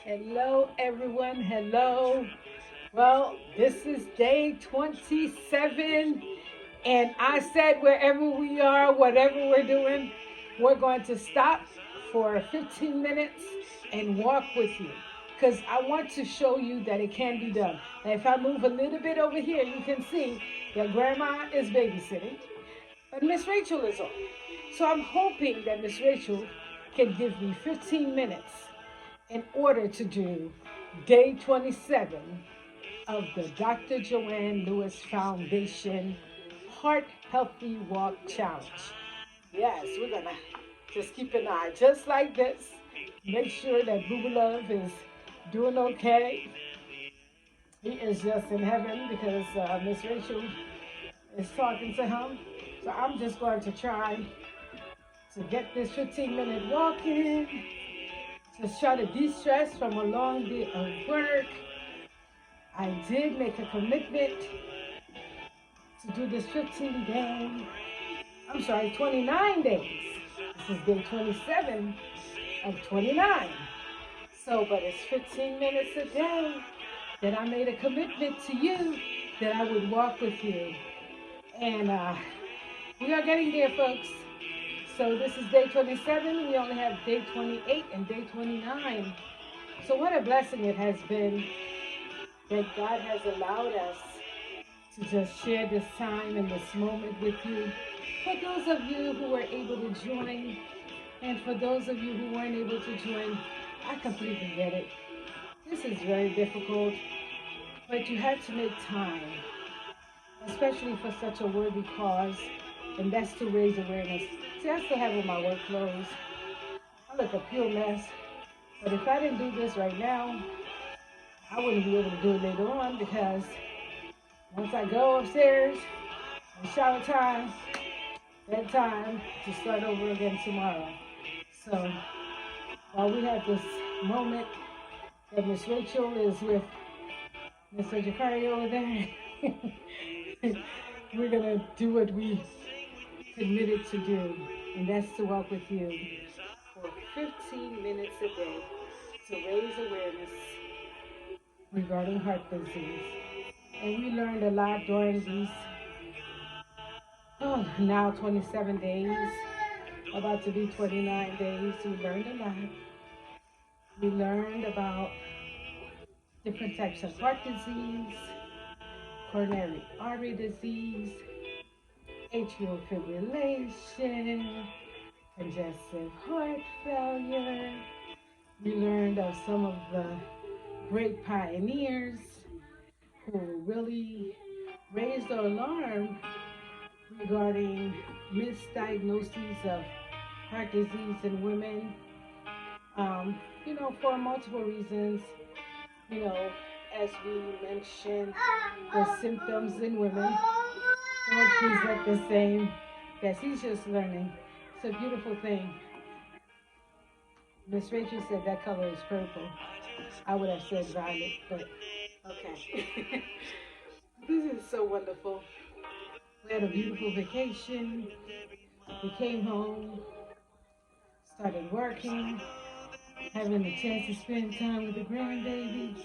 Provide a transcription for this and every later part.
Hello, everyone. Hello. Well, this is day 27, and I said wherever we are, whatever we're doing, we're going to stop for 15 minutes and walk with you because I want to show you that it can be done. Now, if I move a little bit over here, you can see that Grandma is babysitting, but Miss Rachel is on. So I'm hoping that Miss Rachel can give me 15 minutes in order to do day 27 of the Dr. Joanne Lewis Foundation Heart Healthy Walk Challenge. Yes, we're gonna just keep an eye just like this. Make sure that Boo Love is doing okay. He is just in heaven because Miss Rachel is talking to him. So I'm just going to try to get this 15-minute walk in. Just try to de-stress from a long day of work. I did make a commitment to do this 29 days. This is day 27 of 29. So, but it's 15 minutes a day that I made a commitment to you that I would walk with you. And we are getting there, folks. So this is day 27. We only have day 28 and day 29. So what a blessing it has been that God has allowed us to just share this time and this moment with you. For those of you who were able to join, and for those of you who weren't able to join, I completely get it. This is very difficult, but you have to make time, especially for such a worthy cause, and that's to raise awareness. See, I still have on my work clothes. I look a pure mess, but if I didn't do this right now, I wouldn't be able to do it later on because once I go upstairs and shower time, that time to start over again tomorrow. So while we have this moment that Miss Rachel is with Mr. Jakari over there, we're gonna do what we committed to do, and that's to walk with you for 15 minutes a day to raise awareness regarding heart disease. And we learned a lot during these now 27 days, about to be 29 days. We learned a lot. We learned about different types of heart disease, coronary artery disease, atrial fibrillation, congestive heart failure. We learned of some of the great pioneers who really raised the alarm regarding misdiagnoses of heart disease in women, for multiple reasons. As we mentioned, the symptoms in women don't present the same that he's just learning. It's a beautiful thing. Miss Rachel said that color is purple. I would have said violet, but okay. This is so wonderful. We had a beautiful vacation. We came home, started working, having a chance to spend time with the grandbaby,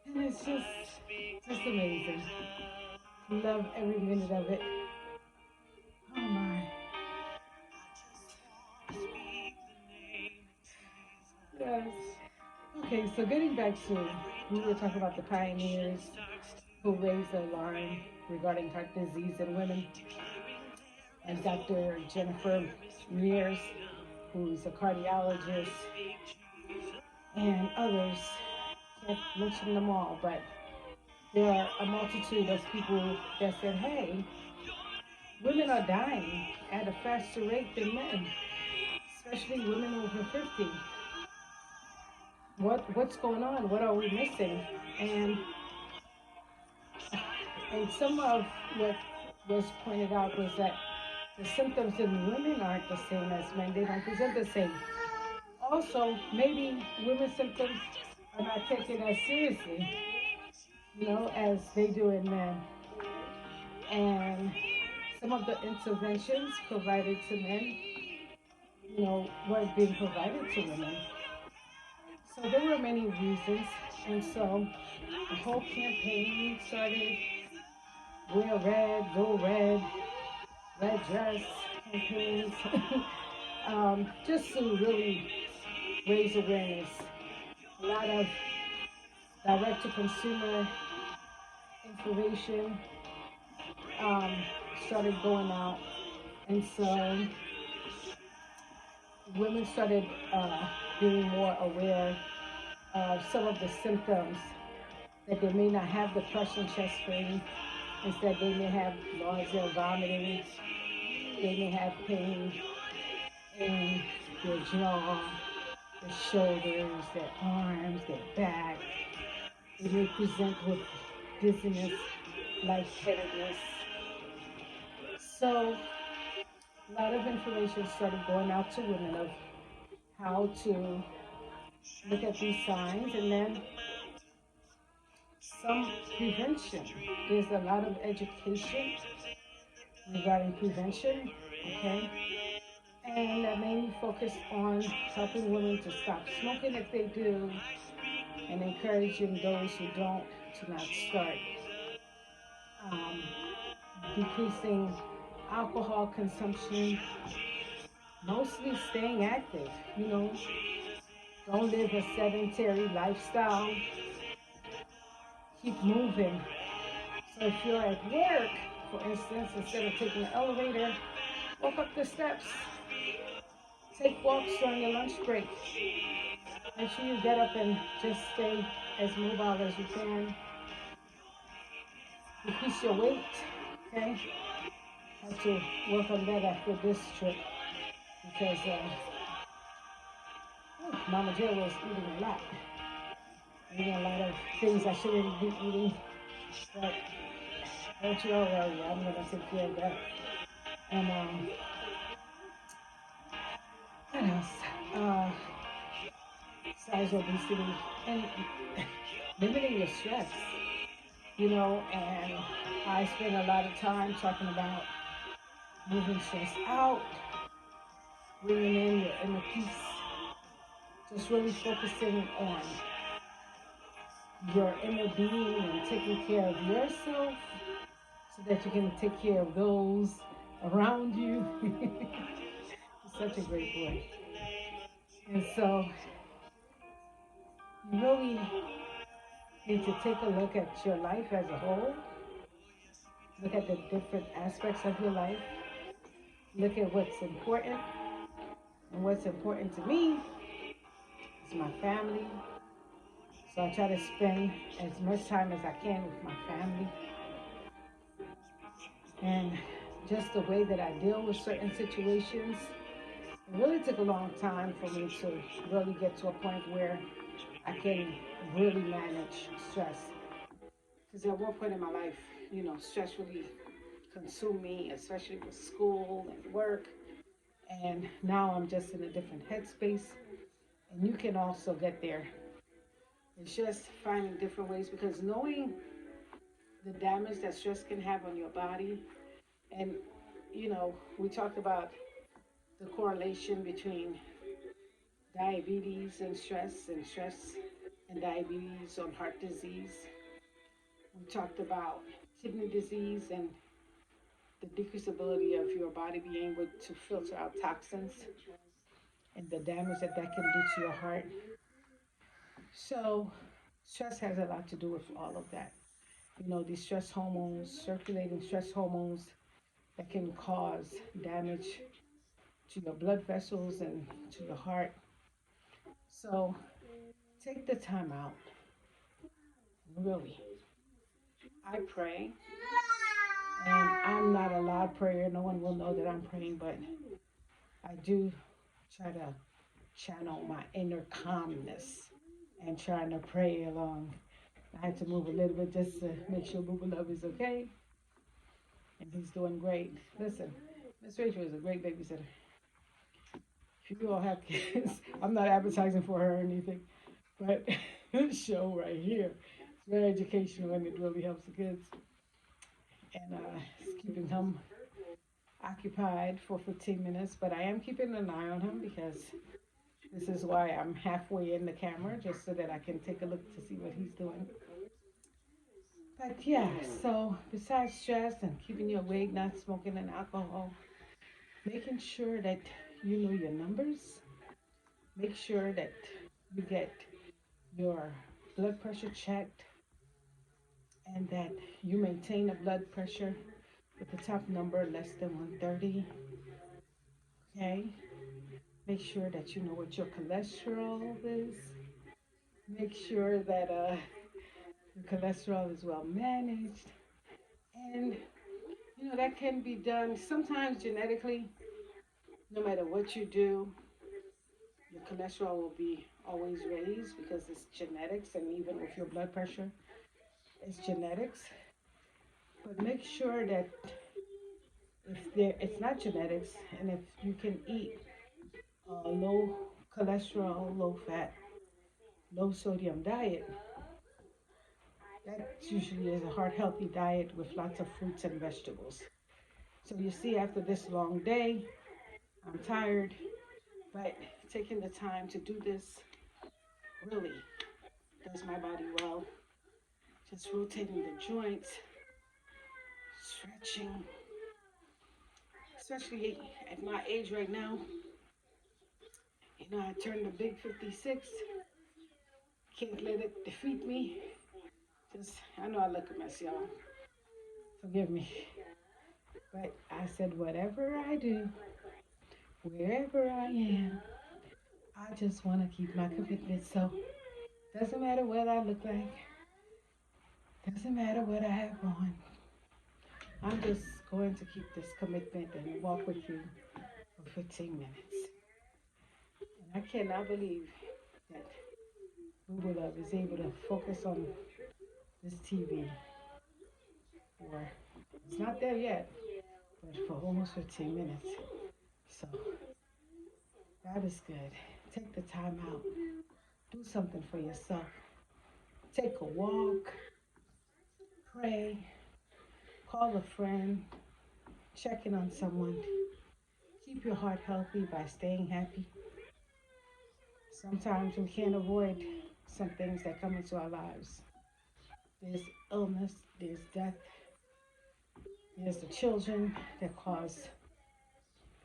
and it's just amazing. Love every minute of it. Oh my. Yes. Okay, so getting back to, we were talking about the pioneers who raised the alarm regarding heart disease in women, and Dr. Jennifer Mears, who's a cardiologist, and others. Can't mention them all, but there are a multitude of people that said, hey, women are dying at a faster rate than men, especially women over 50. What's going on? What are we missing? And some of what was pointed out was that the symptoms in women aren't the same as men. They don't present the same. Also, maybe women's symptoms are not taken as seriously, as they do in men. And some of the interventions provided to men, weren't being provided to women. So there were many reasons, and so the whole campaign started. Wear red, go red, red dress campaigns, just to really raise awareness. A lot of direct to consumer information um, started going out, and so women started being more aware of some of the symptoms that they may not have depression, chest pain. Instead, they may have nausea, vomiting. They may have pain in their jaw, their shoulders, their arms, their back. They may present with dizziness, lightheadedness. So a lot of information started going out to women of how to look at these signs, and then some prevention. There's a lot of education regarding prevention, okay? And that mainly focused on helping women to stop smoking if they do, and encouraging those who don't to not start. Um, Decreasing alcohol consumption, mostly staying active. Don't live a sedentary lifestyle. Keep moving. So if you're at work, for instance, instead of taking the elevator, walk up the steps. Take walks during your lunch break. Make sure you get up and just stay as mobile as you can. Decrease your weight, okay? Have to work on that after this trip because Mama Jill was eating a lot. Eating a lot of things I shouldn't be eating, but don't you worry, I'm gonna take care of that. And what else? Size obesity and limiting your stress. And I spend a lot of time talking about moving stress out, bringing in your inner peace, just really focusing on your inner being and taking care of yourself so that you can take care of those around you. He's such a great boy. And so you really need to take a look at your life as a whole, look at the different aspects of your life, look at what's important. And what's important to me is my family. So I try to spend as much time as I can with my family. And just the way that I deal with certain situations, it really took a long time for me to really get to a point where I can really manage stress. Because at one point in my life, stress really consumed me, especially with school and work. And now I'm just in a different headspace. And you can also get there. It's just finding different ways because knowing the damage that stress can have on your body. And, we talked about the correlation between diabetes and stress and diabetes on heart disease. We talked about kidney disease and the decreased ability of your body being able to filter out toxins and the damage that can do to your heart. So, stress has a lot to do with all of that. These stress hormones, circulating stress hormones that can cause damage to your blood vessels and to your heart. So, take the time out, really. I pray, and I'm not a loud prayer. No one will know that I'm praying, but I do try to channel my inner calmness and trying to pray along. I had to move a little bit just to make sure Boo Love is okay, and he's doing great. Listen, Miss Rachel is a great babysitter. If you all have kids, I'm not advertising for her or anything, but this show right here is very educational and it really helps the kids. And it's keeping him occupied for 15 minutes, but I am keeping an eye on him because This is why I'm halfway in the camera, just so that I can take a look to see what he's doing. But yeah, so besides stress and keeping you awake, not smoking and alcohol, making sure that you know your numbers, make sure that you get your blood pressure checked and that you maintain a blood pressure with the top number less than 130. Okay? Make sure that you know what your cholesterol is. Make sure that your cholesterol is well managed. And, that can be done sometimes genetically. No matter what you do, your cholesterol will be always raised because it's genetics, and even with your blood pressure, it's genetics. But make sure that it's not genetics, and if you can eat a low cholesterol, low fat, low sodium diet, that usually is a heart healthy diet with lots of fruits and vegetables. So you see, after this long day, I'm tired, but taking the time to do this really does my body well. Just rotating the joints, stretching, especially at my age right now. I turned the big 56. Can't let it defeat me. I know I look a mess, y'all. Forgive me. But I said, whatever I do, wherever I am, I just want to keep my commitment. So, doesn't matter what I look like, doesn't matter what I have on. I'm just going to keep this commitment and walk with you for 15 minutes. And I cannot believe that Google Love is able to focus on this TV for, it's not there yet, but for almost 15 minutes. So that is good. Take the time out. Do something for yourself. Take a walk, pray, call a friend, check in on someone. Keep your heart healthy by staying happy. Sometimes we can't avoid some things that come into our lives. There's illness, there's death, there's the children that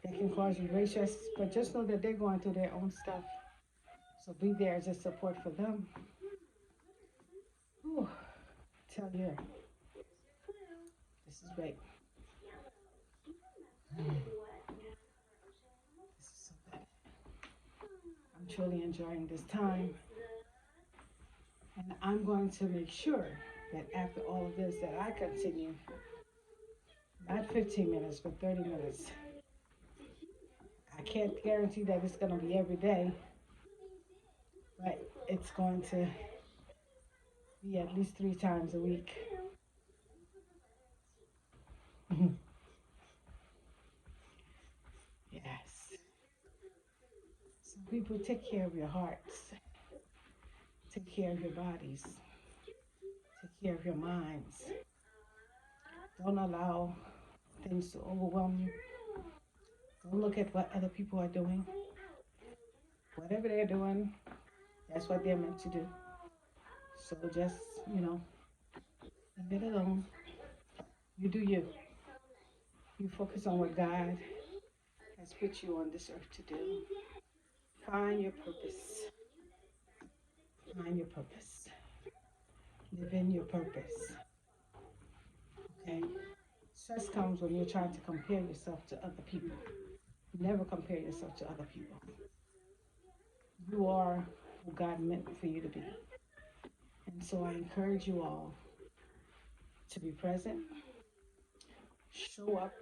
can cause you great stress, but just know that they're going through their own stuff. So be there as a support for them. Whew, tell you, this is great. This is so good. I'm truly enjoying this time, and I'm going to make sure that after all of this, that I continue not 15 minutes, but 30 minutes. I can't guarantee that it's going to be every day, but it's going to be at least 3 times a week. Yes. So people, take care of your hearts, take care of your bodies, take care of your minds. Don't allow things to overwhelm you. Don't look at what other people are doing. Whatever they're doing, that's what they're meant to do. So just, leave it alone. You do you. You focus on what God has put you on this earth to do. Find your purpose. Find your purpose. Live in your purpose. Okay? Stress comes when you're trying to compare yourself to other people. Never compare yourself to other people. You are who God meant for you to be. And so I encourage you all to be present, show up,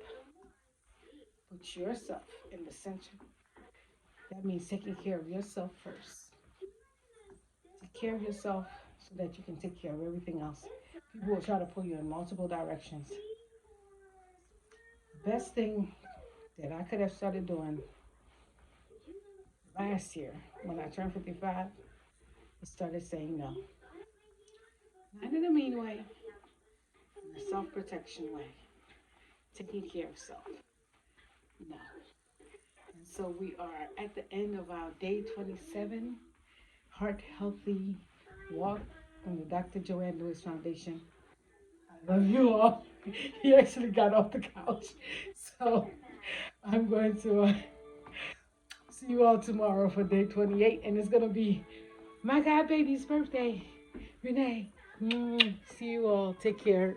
put yourself in the center. That means taking care of yourself first. Take care of yourself so that you can take care of everything else. People will try to pull you in multiple directions. The best thing that I could have started doing last year when I turned 55 is started saying no. Not in a mean way, in a self-protection way. Taking care of self. No. And So we are at the end of our day 27 Heart Healthy Walk from the Dr. Joanne Lewis Foundation. I love you all. He actually got off the couch. So I'm going to see you all tomorrow for day 28. And it's going to be my God baby's birthday. Renee. See you all. Take care.